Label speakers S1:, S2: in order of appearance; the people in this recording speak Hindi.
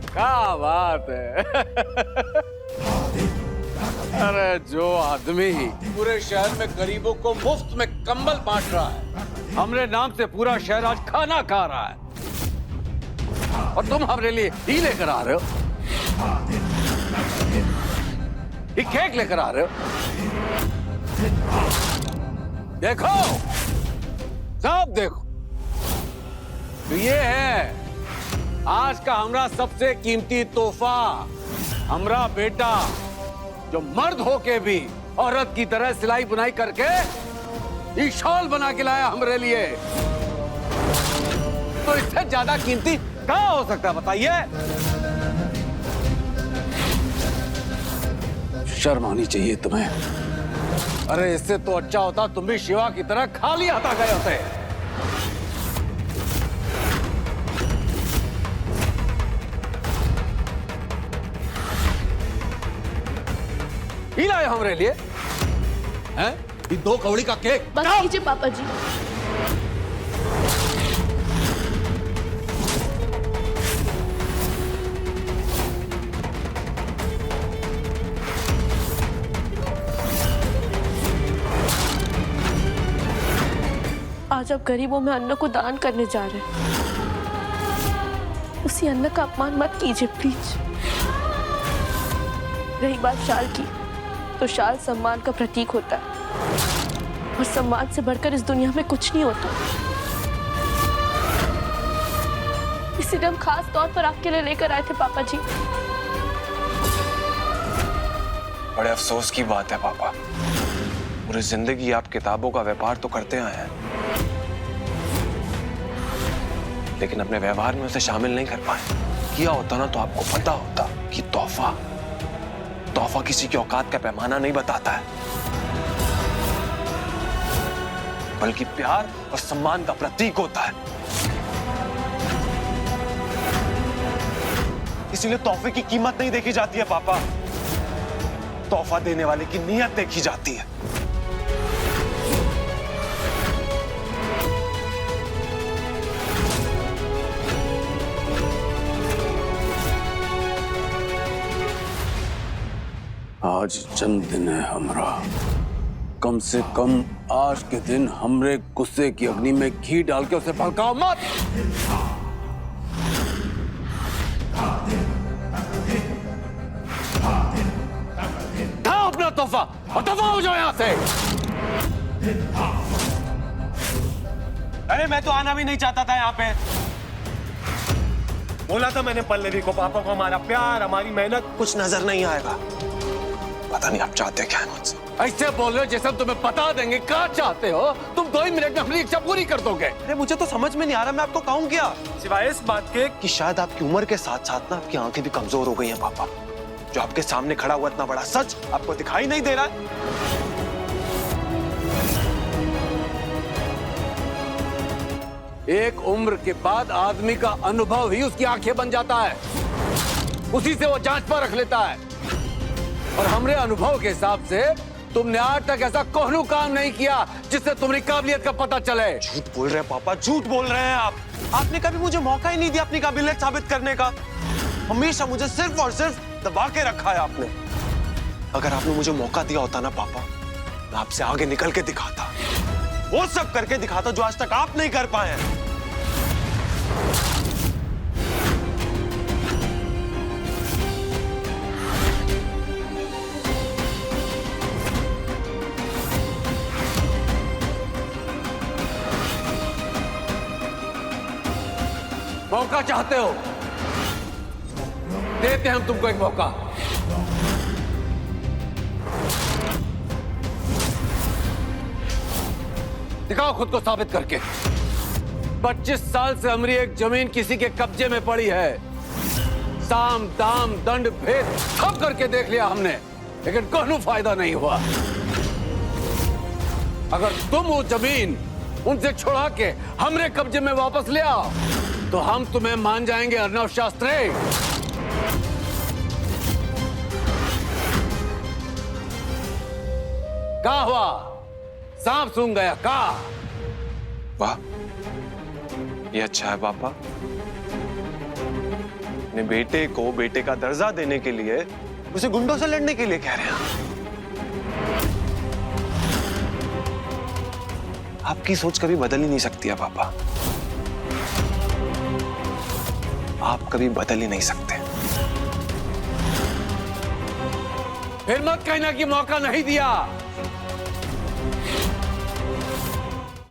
S1: क्या बात है। अरे जो आदमी पूरे शहर में गरीबों को मुफ्त में कंबल बांट रहा है, हमरे नाम से पूरा शहर आज खाना खा रहा है, और तुम हमरे लिए ही लेकर आ रहे हो, ये केक लेकर आ रहे हो। देखो, सब देखो, तो ये है आज का हमरा सबसे कीमती तोहफा। हमरा बेटा जो मर्द होके भी औरत की तरह सिलाई बुनाई करके ये शॉल बना के लाया हमरे लिए, तो इससे ज्यादा कीमती क्या हो सकता है बताइए। शर्म आनी चाहिए तुम्हें। अरे इससे तो अच्छा होता तुम भी शिवा की तरह खाली हाथ गए होते। ही लाए हमरे लिए हैं? ये 2 कौड़ी का केक।
S2: बस कीजिए पापा जी। आज आप गरीबों में अन्न को दान करने जा रहे हैं, उसी अन्न का अपमान मत कीजिए प्लीज। रही बात शाल की, तो शाल सम्मान का प्रतीक होता है, और सम्मान से बढ़कर इस दुनिया में कुछ नहीं होता। इसीलिए हम खास तौर पर आपके लिए लेकर आए थे पापा जी।
S3: बड़े अफसोस की बात है पापा, पूरी जिंदगी आप किताबों का व्यापार तो करते आए हैं, लेकिन अपने व्यवहार में उसे शामिल नहीं कर पाए। किया होता ना तो आपको पता होता कि तोहफा किसी की औकात का पैमाना नहीं बताता है, बल्कि प्यार और सम्मान का प्रतीक होता है। इसीलिए तोहफे की कीमत नहीं देखी जाती है पापा, तोहफा देने वाले की नीयत देखी जाती है।
S1: आज जन्मदिन है हमरा, कम से कम आज के दिन हमरे गुस्से की अग्नि में घी डाल के उसे भड़काओ मत। उठाओ अपना तोहफा और दफा हो जाओ यहां से।
S3: अरे मैं तो आना भी नहीं चाहता था यहाँ पे। बोला था मैंने पल्लवी को, पापा को हमारा प्यार, हमारी मेहनत कुछ नजर नहीं आएगा। पता नहीं आप चाहते क्या है मुझसे।
S1: ऐसे बोल रहे हो जैसे हम तुम्हें बता देंगे क्या चाहते हो। तुम 2 ही मिनट में हमारी इच्छा पूरी कर दोगे।
S3: अरे मुझे तो समझ में नहीं आ रहा मैं आपको कहूँ क्या, सिवाय इस बात के कि शायद आपकी उम्र के साथ साथ ना आपकी आंखें भी कमजोर हो गई हैं पापा। जो आपके सामने खड़ा हुआ इतना बड़ा सच आपको दिखाई नहीं दे रहा है।
S1: एक उम्र के बाद आदमी का अनुभव ही उसकी आंखें बन जाता है, उसी से वो जांच पर रख लेता है। और हमरे अनुभव के हिसाब से तुमने आज तक ऐसा कोई काम नहीं किया जिससे तुम्हारी काबिलियत का पता चले।
S3: झूठ बोल रहे हैं पापा, झूठ बोल रहे हैं आप। आपने कभी मुझे मौका ही नहीं दिया अपनी काबिलियत साबित करने का। हमेशा मुझे सिर्फ और सिर्फ दबा के रखा है आपने। अगर आपने मुझे मौका दिया होता ना पापा, मैं आपसे आगे निकल के दिखाता, वो सब करके दिखाता जो आज तक आप नहीं कर पाए हैं।
S1: मौका चाहते हो, देते हैं हम तुमको एक मौका। दिखाओ खुद को साबित करके। 25 साल से हमारी एक जमीन किसी के कब्जे में पड़ी है। साम दाम दंड भेद सब करके देख लिया हमने, लेकिन कोई फायदा नहीं हुआ। अगर तुम वो जमीन उनसे छुड़ा के हमरे कब्जे में वापस ले आओ तो हम तुम्हें मान जाएंगे अर्णव शास्त्री। क्या हुआ? सांप सूंघ गया का?
S3: वाह, ये अच्छा है पापा। अपने बेटे को बेटे का दर्जा देने के लिए उसे गुंडों से लड़ने के लिए कह रहे हैं। आपकी सोच कभी बदल ही नहीं सकती है पापा। आप कभी बदल ही नहीं सकते।
S1: फिर मत कहना कि मौका नहीं दिया।